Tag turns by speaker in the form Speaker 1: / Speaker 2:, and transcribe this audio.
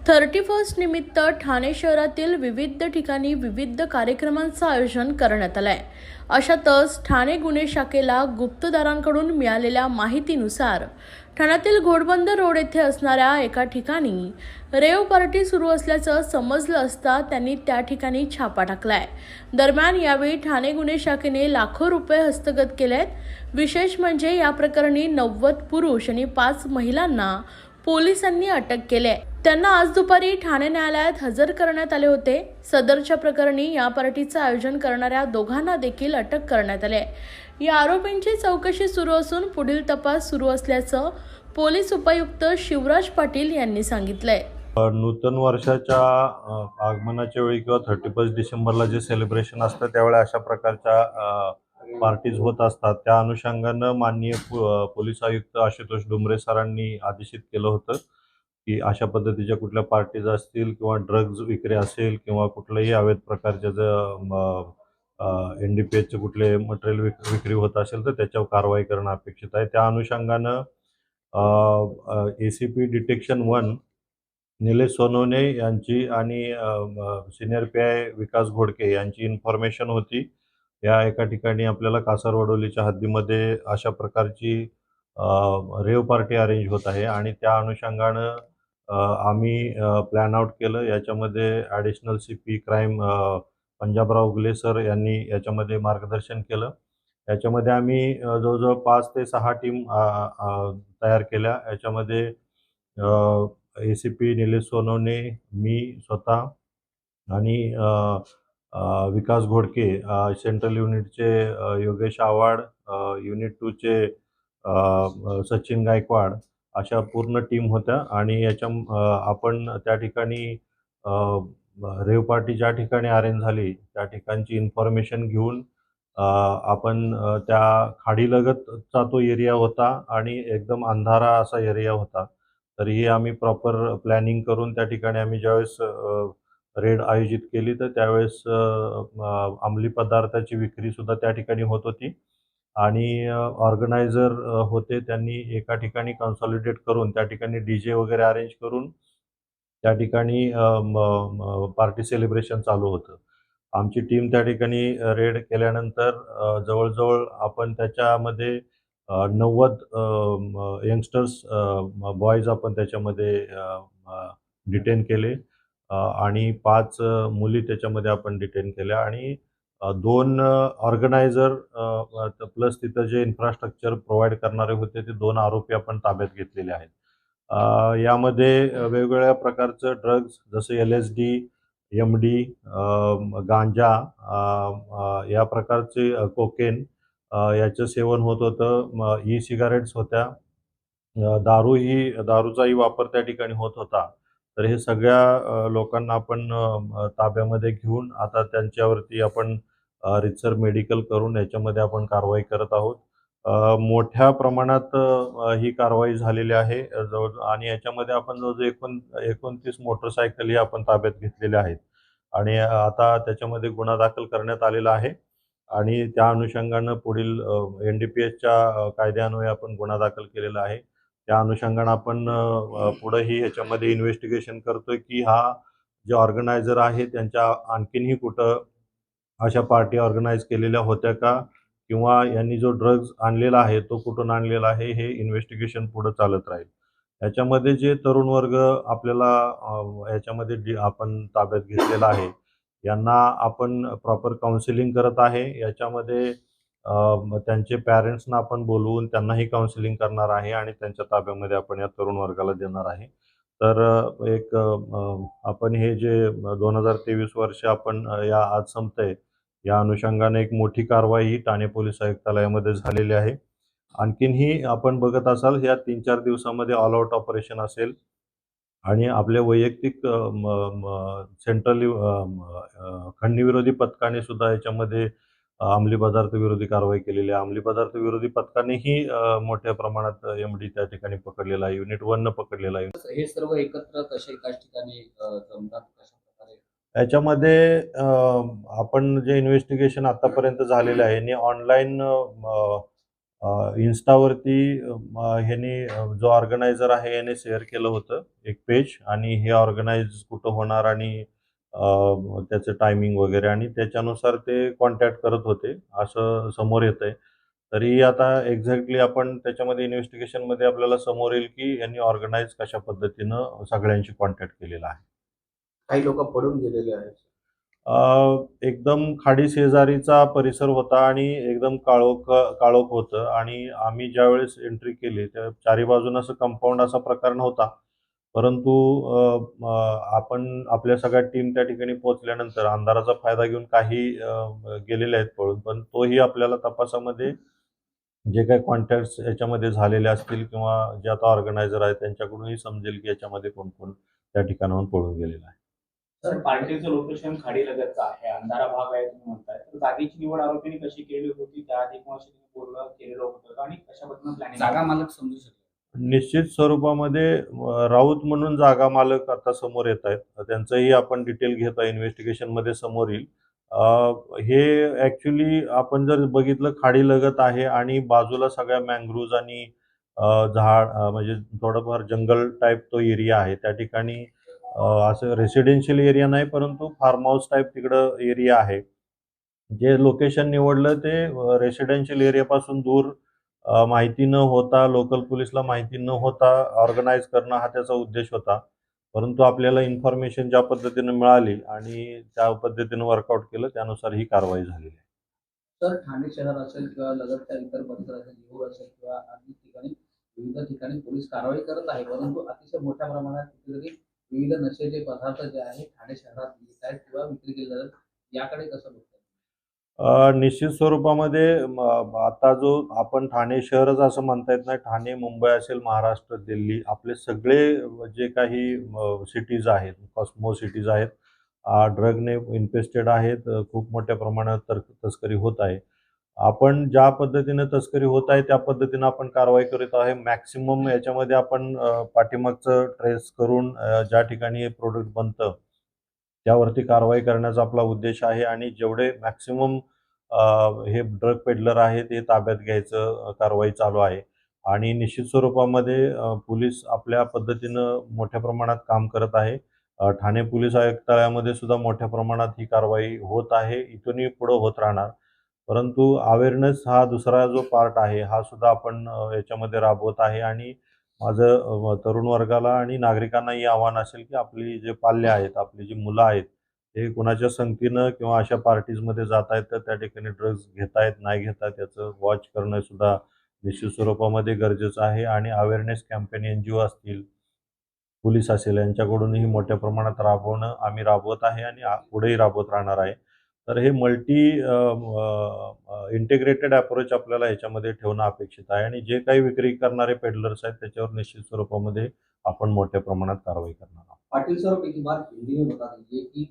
Speaker 1: 31 निमित्त ठाणे शहरातील विविध ठिकाणी विविध कार्यक्रमांचं आयोजन करण्यात आलंय। अशातच ठाणे गुन्हे शाखेला गुप्तदारांकडून मिळालेल्या माहितीनुसार ठाण्यातील घोडबंदर रोड येथे असणाऱ्या एका ठिकाणी रेव पार्टी सुरू असल्याचं समजलं असता त्यांनी त्या ठिकाणी छापा टाकलाय। दरम्यान यावेळी ठाणे गुन्हे शाखेने लाखो रुपये हस्तगत केलेत। विशेष म्हणजे या प्रकरणी 90 पुरुष आणि 5 महिलांना पोलिसांनी अटक केली। त्यांना आज दुपारी ठाणे न्यायालयात हजर करण्यात आले होते। सदरच्या प्रकरणी या पार्टीचं आयोजन करणाऱ्या दोघांना देखील अटक करण्यात आली आहे। या आरोपींची चौकशी सुरू असून पुढील तपास सुरू असल्याचं पोलीस उपायुक्त शिवराज पाटील यांनी सांगितलंय।
Speaker 2: नूतन वर्षाच्या आगमनाच्या वेळी किंवा 31 डिसेंबरला जे सेलिब्रेशन असतं त्यावेळी अशा प्रकारच्या पार्टीज होत असतात। त्या अनुषंगानं माननीय पोलीस आयुक्त आशुतोष डुमरे सरांनी आदेशित केलं होतं की अशा पद्धतीच्या कुठल्या पार्टीज असतील किंवा ड्रग्ज विक्री असेल किंवा कुठल्याही अवैध प्रकारचे NDPSचे कुठले मटेरियल विक्री होत असेल तर त्याच्यावर कारवाई करणं अपेक्षित आहे। त्या अनुषंगानं ACP डिटेक्शन 1 निलेश सोनवणे यांची आणि सिनियर PI विकास घोडके यांची इन्फॉर्मेशन होती। या एका ठिकाणी आपल्याला कासारवडोलीच्या हद्दीमध्ये अशा प्रकारची रेव पार्टी अरेंज होत आहे आणि त्या अनुषंगानं आम्ही प्लॅन आउट केलं। याच्यामध्ये ॲडिशनल CP क्राईम पंजाबराव उगले सर यांनी याच्यामध्ये मार्गदर्शन केलं। याच्यामध्ये आम्ही जवळजवळ 5 ते 6 टीम तयार केल्या। याच्यामध्ये ACP निलेश सोनवणे, मी स्वतः आणि विकास घोडके, सेंट्रल युनिटचे योगेश आव्हाड, युनिट 2चे सचिन गायकवाड, अशा पूर्ण टीम होत्या आणि आपण त्या ठिकाणी रेव पार्टी ज्या ठिकाणी अरेंज झाली त्या ठिकाणची इन्फॉर्मेशन घेऊन आपण त्या खाडीलगतचा तो एरिया होता आणि एकदम अंधारा असा एरिया होता। तरीही आम्ही प्रॉपर प्लॅनिंग करून त्या ठिकाणी आम्ही ज्यावेळेस रेड आयोजित केली तर त्यावेळेस अंमली पदार्थाची विक्रीसुद्धा त्या ठिकाणी होत होती आणि ऑर्गनायझर होते त्यांनी एका ठिकाणी कन्सॉलिडेट करून त्या ठिकाणी DJ वगैरे अरेंज करून त्या ठिकाणी पार्टी सेलिब्रेशन चालू होतं। आमची टीम त्या ठिकाणी रेड केल्यानंतर जवळजवळ आपण त्याच्यामध्ये 90 यंगस्टर्स बॉयज आपण त्याच्यामध्ये डिटेन केले आणि 5 मुली त्याच्यामध्ये आपण डिटेन केल्या आणि 2 ऑर्गनायझर प्लस तिथं जे इन्फ्रास्ट्रक्चर प्रोव्हाइड करणारे होते ते 2 आरोपी आपण ताब्यात घेतलेले आहेत। यामध्ये वेगवेगळ्या प्रकारचं ड्रग्ज जसे LSD, MD, गांजा, या प्रकारचे कोकेन याचं सेवन होत होतं। ई-सिगारेट्स होत्या, दारूचाही वापर त्या ठिकाणी होत होता। तर हे सगळ्या लोकांना आपण ताब्यामध्ये घेऊन आता त्यांच्यावरती आपण रितसर मेडिकल करून याच्यामध्ये आपण कारवाई करत आहोत। मोठ्या प्रमाणात ही कारवाई झालेली आहे आणि याच्यामध्ये आपण जवळजवळ 29 मोटरसायकलही आपण ताब्यात घेतलेल्या आहेत आणि आता त्याच्यामध्ये गुन्हा दाखल करण्यात आलेला आहे आणि त्या अनुषंगानं पुढील NDPSच्या कायद्यान्वये आपण गुन्हा दाखल केलेला आहे। त्या अनुषंगानं आपण पुढेही ह्याच्यामध्ये इन्व्हेस्टिगेशन करतोय की हा जे ऑर्गनायझर आहे त्यांच्या आणखीनही कुठं अशा पार्टी ऑर्गनाइज केलेल्या होत्या का किंवा यांनी जो ड्रग्ज आणलेला आहे तो कुठून आणलेला आहे हे इन्व्हेस्टिगेशन पुढे चालत राहील। याच्यामध्ये जे तरुण वर्ग आपल्याला याच्यामध्ये आपण ताब्यात घेतलेला आहे यांना आपण प्रॉपर काउन्सिलिंग करत आहे। याच्यामध्ये त्यांचे पॅरेंट्सना आपण बोलवून त्यांनाही काउन्सिलिंग करणार आहे आणि त्यांच्या ताब्यामध्ये आपण या तरुण वर्गाला देणार आहे। तर आपण हे जे 2023 वर्ष आपण आज संपतंय या अनुषंगाने एक मोठी कारवाई ही ठाणे पोलीस आयुक्तालयामध्ये झालेली आहे। आणखीनही आपण बघत असाल या 3-4 दिवसामध्ये ऑल आउट ऑपरेशन असेल आणि आपल्या वैयक्तिक सेंट्रल खंडणीविरोधी पथकाने सुद्धा याच्यामध्ये अंमली पदार्थ विरोधी कारवाई केलेली आहे। अंमली पदार्थ विरोधी पथकानेही मोठ्या प्रमाणात MD त्या ठिकाणी पकडलेला आहे, युनिट 1 पकडलेला आहे।
Speaker 3: हे सर्व एकत्र कसे एकाच ठिकाणी जमतात कशा प्रकारे?
Speaker 2: याच्यामध्ये आपण जे इन्व्हेस्टिगेशन आतापर्यंत झालेलं आहे ऑनलाईन इन्स्टावरती ह्याने जो ऑर्गनायझर आहे याने शेअर केलं होतं एक पेज, आणि हे ऑर्गनाईज कुठं होणार आणि त्याचं टायमिंग वगैरे, आणि त्याच्यानुसार ते कॉन्टॅक्ट करत होते असं समोर येतंय. तरी आता एक्झॅक्टली आपण त्याच्यामध्ये इन्व्हेस्टिगेशनमध्ये आपल्याला समोर येईल की यांनी ऑर्गनाईज कशा पद्धतीनं सगळ्यांशी कॉन्टॅक्ट केलेला आहे.
Speaker 4: काही लोक पडून गेलेले आहेत.
Speaker 2: एकदम खाडी शेजारीचा परिसर होता आणि एकदम काळोख होतं, आणि आम्ही ज्यावेळेस एंट्री केली त्या चारी बाजूनं असं कंपाऊंड असा प्रकार नव्हता. परंतु आपण आपल्या सगळ्या टीम त्या ठिकाणी पोहोचल्यानंतर अंधाराचा फायदा घेऊन काही गेलेले आहेत पळून. पण तोही आपल्याला तपासामध्ये जे काही कॉन्टॅक्ट्स याच्यामध्ये झालेले असतील किंवा जे आता ऑर्गनायझर आहेत त्यांच्याकडूनही समजेल की याच्यामध्ये कोण-कोण त्या ठिकाणाहून पळून गेलेलं आहे.
Speaker 5: सर, पार्टीचं लोकेशन खाडीलगतचं आहे, अंधारा भाग आहे तुम्ही म्हणताय. तर जागेची निवड आरोपींनी कशी केली होती? त्याआधी कोणाशी केलेलं होतं का? आणि कशा पद्धतीनं प्लॅनिंग?
Speaker 3: जागा मालक समजू शकतो.
Speaker 2: निश्चित स्वरूपामध्ये राऊत म्हणून जागा मालक आता समोर येत आहेत. त्यांचंही आपण डिटेल घेत आहे, इन्व्हेस्टिगेशनमध्ये समोर येईल. हे ॲक्च्युली आपण जर बघितलं खाडीलगत आहे आणि बाजूला सगळ्या मँग्रोव्ज आणि झाड म्हणजे थोडंफार जंगल टाईप तो एरिया आहे. त्या ठिकाणी असं रेसिडेन्शियल एरिया नाही, परंतु फार्म हाऊस टाईप तिकडं एरिया आहे. जे लोकेशन निवडलं ते रेसिडेन्शियल एरियापासून दूर, माहिती न होता, लोकल पोलिसला माहिती न होता ऑर्गनाईज करणं हा त्याचा उद्देश होता. परंतु आपल्याला इन्फॉर्मेशन ज्या पद्धतीनं मिळाली आणि त्या पद्धतीनं वर्कआउट केलं, त्यानुसार ही कारवाई झालेली आहे.
Speaker 3: तर ठाणे शहर असेल किंवा लगतच्या इतर परिसर असेल, येऊर असेल किंवा अनेक ठिकाणी विविध ठिकाणी पोलीस कारवाई करत आहे. परंतु अतिशय मोठ्या प्रमाणात कुठेतरी विविध नशेचे पदार्थ जे आहेत ठाणे शहरात येत आहेत किंवा विक्री केले जातात, याकडे कसं बघताय?
Speaker 2: निश्चित स्वरूपामध्ये आता जो आपण ठाणे शहरच असं म्हणता येत नाही. ठाणे, मुंबई असेल, महाराष्ट्र, दिल्ली आपले सगळे जे काही सिटीज आहेत, कॉस्मो सिटीज आहेत, ड्रगने इन्फेस्टेड आहेत. खूप मोठ्या प्रमाणात तस्करी होत आहे. आपण ज्या पद्धतीनं तस्करी होत आहे त्या पद्धतीनं आपण कारवाई करत आहे. मॅक्सिमम याच्यामध्ये आपण पाठीमागचं ट्रेस करून ज्या ठिकाणी हे प्रोडक्ट बनतं त्यावरती कारवाई करण्याचा आपला उद्देश आहे, आणि जेवढे मॅक्सिमम हे ड्रग पेडलर आहेत ते ताब्यात घ्यायचं कारवाई चालू आहे. आणि निश्चित स्वरूपामध्ये पोलीस आपल्या पद्धतीनं मोठ्या प्रमाणात काम करत आहे. ठाणे पोलीस आयुक्तालयामध्ये सुद्धा मोठ्या प्रमाणात ही कारवाई होत आहे. इथूनही पुढं होत राहणार. परंतु अवेअरनेस हा दुसरा जो पार्ट आहे हा सुद्धा आपण याच्यामध्ये राबवत आहे. आणि माझं तरुण वर्गाला आणि नागरिकांनाही आव्हान असेल की आपली जे पाल्य आहेत, आपली जी मुलं आहेत, हे कुणाच्या संगतीनं किंवा अशा पार्टीजमध्ये जात आहेत तर त्या ठिकाणी ड्रग्ज घेतायत, नाही घेतायत याचं वॉच करणं सुद्धा निश्चित स्वरूपामध्ये गरजेचं आहे. आणि अवेअरनेस कॅम्पेन NGO असतील, पोलीस असेल यांच्याकडूनही मोठ्या प्रमाणात राबवणं आम्ही राबवत आहे आणि पुढेही राबवत राहणार आहे. तर हे इंटिग्रेटेड अप्रोच आपल्याला ह्याच्यामध्ये ठेवणं अपेक्षित आहे, आणि जे काही विक्री करणारे पेडलर्स आहेत त्याच्यावर निश्चित स्वरूपामध्ये आपण मोठ्या प्रमाणात कारवाई करणार आहोत.
Speaker 3: पाटिल सर, एक बार हिंदी में बता दीजिए कि